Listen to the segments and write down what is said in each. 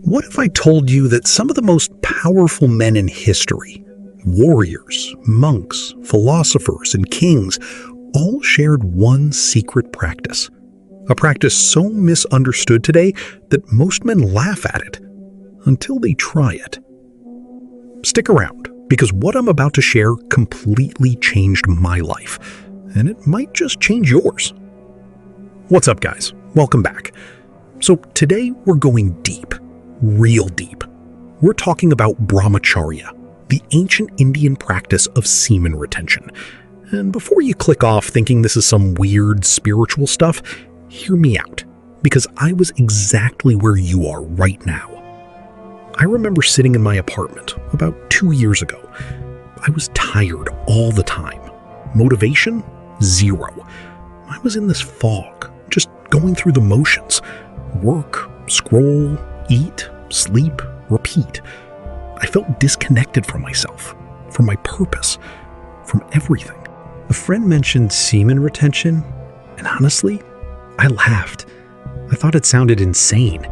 What if I told you that some of the most powerful men in history, warriors, monks, philosophers, and kings, all shared one secret practice? A practice so misunderstood today that most men laugh at it until they try it. Stick around, because what I'm about to share completely changed my life, and it might just change yours. What's up, guys? Welcome back. So today we're going deep. Real deep. We're talking about Brahmacharya, the ancient Indian practice of semen retention. And before you click off thinking this is some weird spiritual stuff, hear me out, because I was exactly where you are right now. I remember sitting in my apartment about 2 years ago. I was tired all the time. Motivation? Zero. I was in this fog, just going through the motions. Work, scroll, eat, sleep, repeat. I felt disconnected from myself, from my purpose, from everything. A friend mentioned semen retention, and honestly, I laughed. I thought it sounded insane,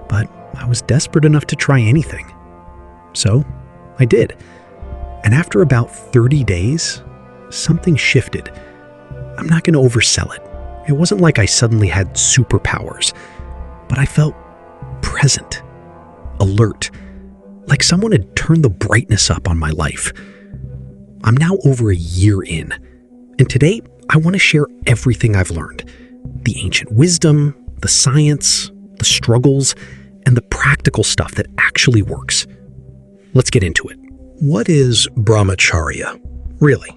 but I was desperate enough to try anything. So I did. And after about 30 days, something shifted. I'm not going to oversell it. It wasn't like I suddenly had superpowers, but I felt present, alert, like someone had turned the brightness up on my life. I'm now over a year in, and today I want to share everything I've learned. The ancient wisdom, the science, the struggles, and the practical stuff that actually works. Let's get into it. What is Brahmacharya, really?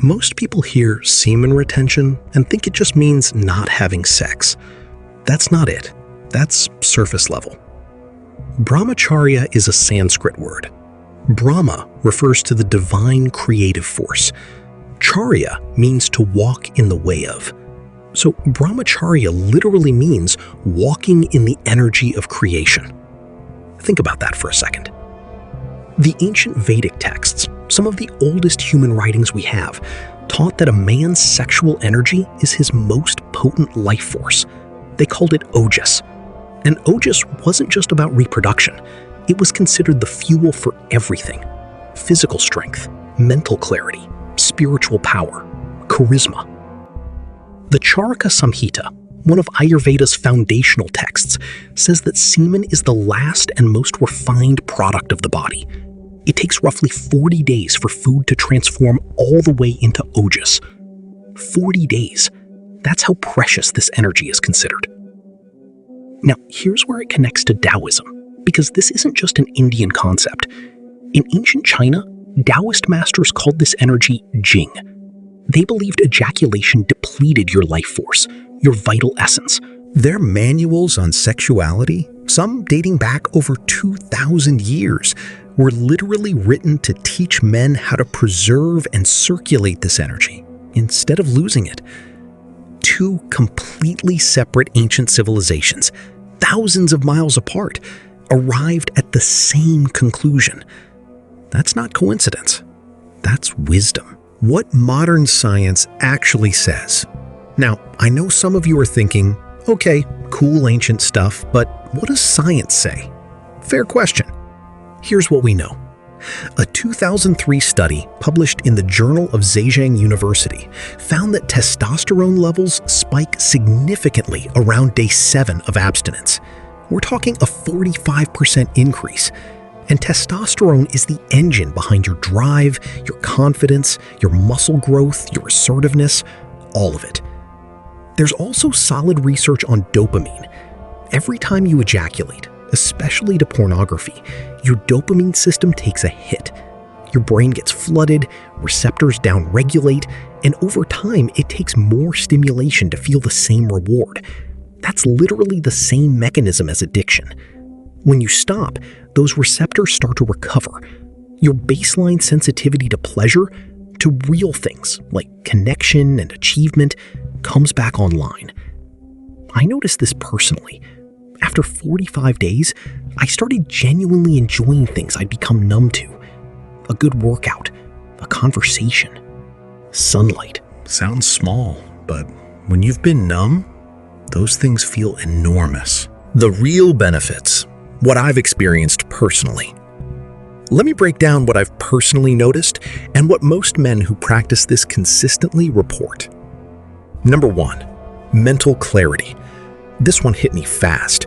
Most people hear semen retention and think it just means not having sex. That's not it. That's surface level. Brahmacharya is a Sanskrit word. Brahma refers to the divine creative force. Charya means to walk in the way of. So Brahmacharya literally means walking in the energy of creation. Think about that for a second. The ancient Vedic texts, some of the oldest human writings we have, taught that a man's sexual energy is his most potent life force. They called it ojas. And ojas wasn't just about reproduction. It was considered the fuel for everything: physical strength, mental clarity, spiritual power, charisma. The Charaka Samhita, one of Ayurveda's foundational texts, says that semen is the last and most refined product of the body. It takes roughly 40 days for food to transform all the way into ojas. 40 days. That's how precious this energy is considered. Now, here's where it connects to Taoism, because this isn't just an Indian concept. In ancient China, Taoist masters called this energy Jing. They believed ejaculation depleted your life force, your vital essence. Their manuals on sexuality, some dating back over 2,000 years, were literally written to teach men how to preserve and circulate this energy instead of losing it. Two completely separate ancient civilizations, thousands of miles apart, arrived at the same conclusion. That's not coincidence. That's wisdom. What modern science actually says. Now, I know some of you are thinking, okay, cool ancient stuff, but what does science say? Fair question. Here's what we know. A 2003 study published in the Journal of Zhejiang University found that testosterone levels spike significantly around day 7 of abstinence. We're talking a 45% increase. And testosterone is the engine behind your drive, your confidence, your muscle growth, your assertiveness, all of it. There's also solid research on dopamine. Every time you ejaculate, especially to pornography, your dopamine system takes a hit. Your brain gets flooded, receptors downregulate, and over time it takes more stimulation to feel the same reward. That's literally the same mechanism as addiction. When you stop, those receptors start to recover. Your baseline sensitivity to pleasure, to real things like connection and achievement, comes back online. I noticed this personally. After 45 days, I started genuinely enjoying things I'd become numb to. A good workout, a conversation, sunlight. Sounds small, but when you've been numb, those things feel enormous. The real benefits. what I've experienced personally. Let me break down what I've personally noticed and what most men who practice this consistently report. Number 1, mental clarity. This one hit me fast.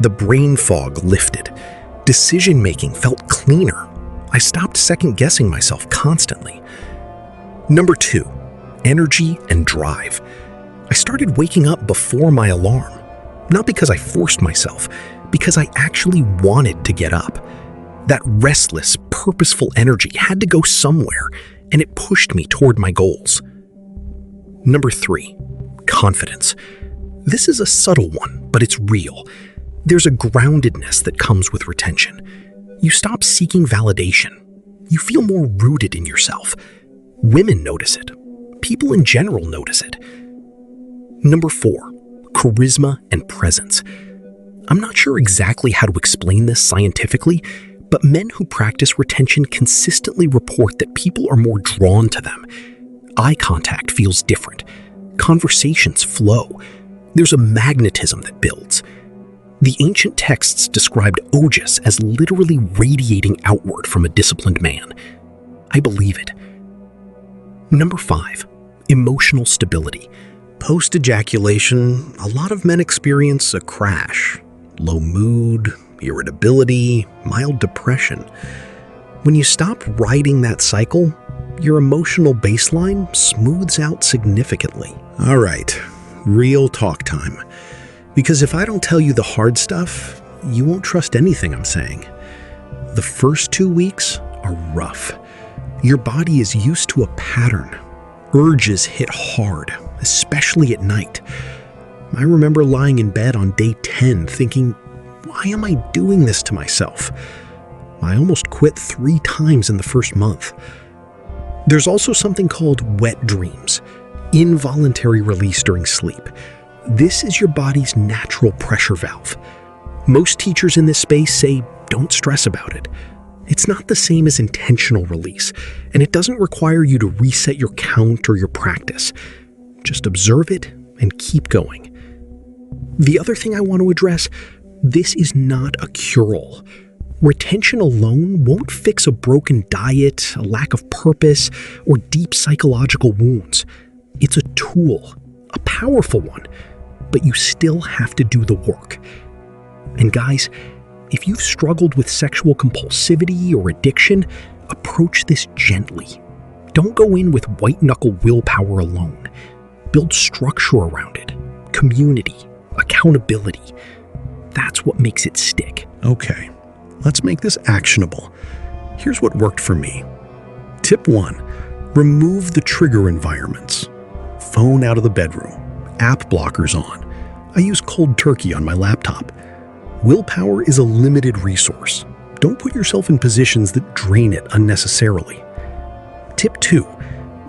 The brain fog lifted. Decision-making felt cleaner. I stopped second-guessing myself constantly. Number 2, energy and drive. I started waking up before my alarm. Not because I forced myself, because I actually wanted to get up. That restless, purposeful energy had to go somewhere, and it pushed me toward my goals. Number 3, confidence. This is a subtle one, but it's real. There's a groundedness that comes with retention. You stop seeking validation. You feel more rooted in yourself. Women notice it. People in general notice it. Number 4, charisma and presence. I'm not sure exactly how to explain this scientifically, but men who practice retention consistently report that people are more drawn to them. Eye contact feels different. Conversations flow. There's a magnetism that builds. The ancient texts described ojas as literally radiating outward from a disciplined man. I believe it. Number 5, emotional stability. Post-ejaculation, a lot of men experience a crash. Low mood, irritability, mild depression. When you stop riding that cycle, your emotional baseline smooths out significantly. All right, real talk time. Because if I don't tell you the hard stuff, you won't trust anything I'm saying. The first 2 weeks are rough. Your body is used to a pattern. Urges hit hard, especially at night. I remember lying in bed on day 10 thinking, why am I doing this to myself? I almost quit 3 times in the first month. There's also something called wet dreams, involuntary release during sleep. This is your body's natural pressure valve. Most teachers in this space say, don't stress about it. It's not the same as intentional release, and it doesn't require you to reset your count or your practice. Just observe it and keep going. The other thing I want to address, this is not a cure-all. Retention alone won't fix a broken diet, a lack of purpose, or deep psychological wounds. It's a tool, a powerful one, but you still have to do the work. And guys, if you've struggled with sexual compulsivity or addiction, approach this gently. Don't go in with white-knuckle willpower alone. Build structure around it, community, accountability. That's what makes it stick. Okay, let's make this actionable. Here's what worked for me. Tip 1, remove the trigger environments. Phone out of the bedroom, app blockers on. I use cold turkey on my laptop. Willpower is a limited resource. Don't put yourself in positions that drain it unnecessarily. Tip 2,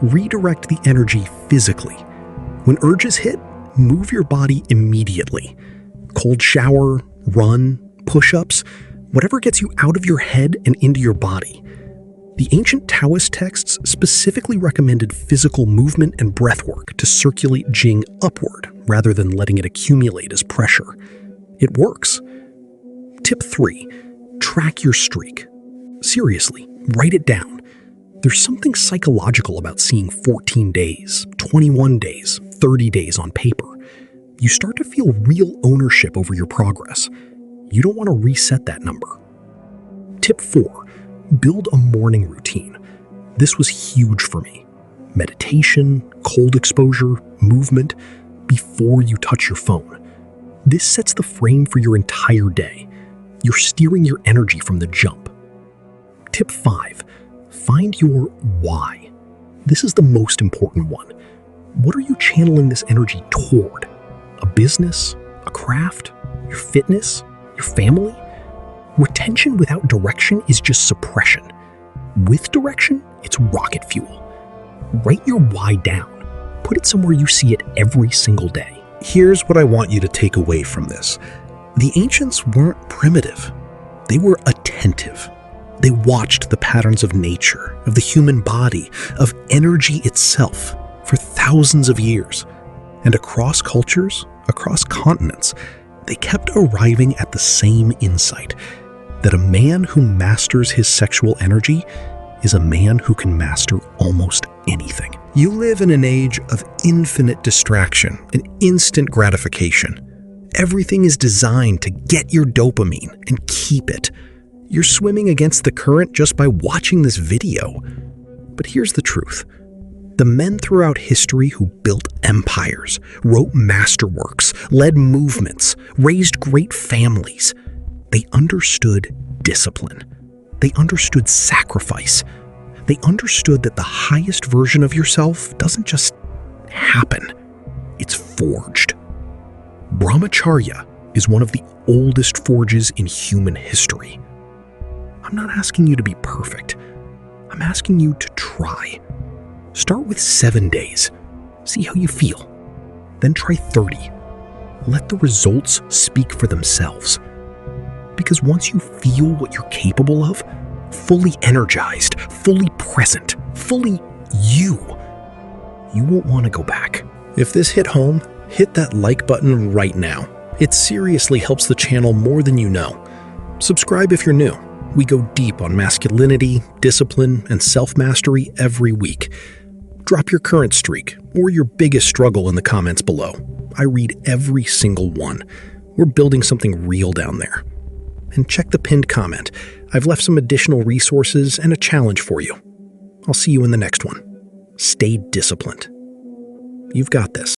redirect the energy physically. When urges hit, move your body immediately. Cold shower, run, push-ups, whatever gets you out of your head and into your body. The ancient Taoist texts specifically recommended physical movement and breath work to circulate Jing upward rather than letting it accumulate as pressure. It works. Tip 3, track your streak. Seriously, write it down. There's something psychological about seeing 14 days, 21 days, 30 days on paper. You start to feel real ownership over your progress. You don't want to reset that number. Tip 4, build a morning routine. This was huge for me. Meditation, cold exposure, movement, before you touch your phone. This sets the frame for your entire day. You're steering your energy from the jump. Tip 5, find your why. This is the most important one. What are you channeling this energy toward? A business? A craft? Your fitness? Your family? Retention without direction is just suppression. With direction, it's rocket fuel. Write your why down. Put it somewhere you see it every single day. Here's what I want you to take away from this. The ancients weren't primitive. They were attentive. They watched the patterns of nature, of the human body, of energy itself for thousands of years. And across cultures, across continents, they kept arriving at the same insight, that a man who masters his sexual energy is a man who can master almost anything. You live in an age of infinite distraction and instant gratification. Everything is designed to get your dopamine and keep it. You're swimming against the current just by watching this video. But here's the truth. The men throughout history who built empires, wrote masterworks, led movements, raised great families, they understood discipline. They understood sacrifice. They understood that the highest version of yourself doesn't just happen. It's forged. Brahmacharya is one of the oldest forges in human history. I'm not asking you to be perfect. I'm asking you to try. Start with 7 days. See how you feel. Then try 30. Let the results speak for themselves. Because once you feel what you're capable of, fully energized, fully present, fully you won't want to go back. If this hit home, hit that like button right now. It seriously helps the channel more than you know. Subscribe if you're new. We go deep on masculinity, discipline, and self-mastery every week. Drop your current streak or your biggest struggle in the comments below. I read every single one. We're building something real down there. And check the pinned comment. I've left some additional resources and a challenge for you. I'll see you in the next one. Stay disciplined. You've got this.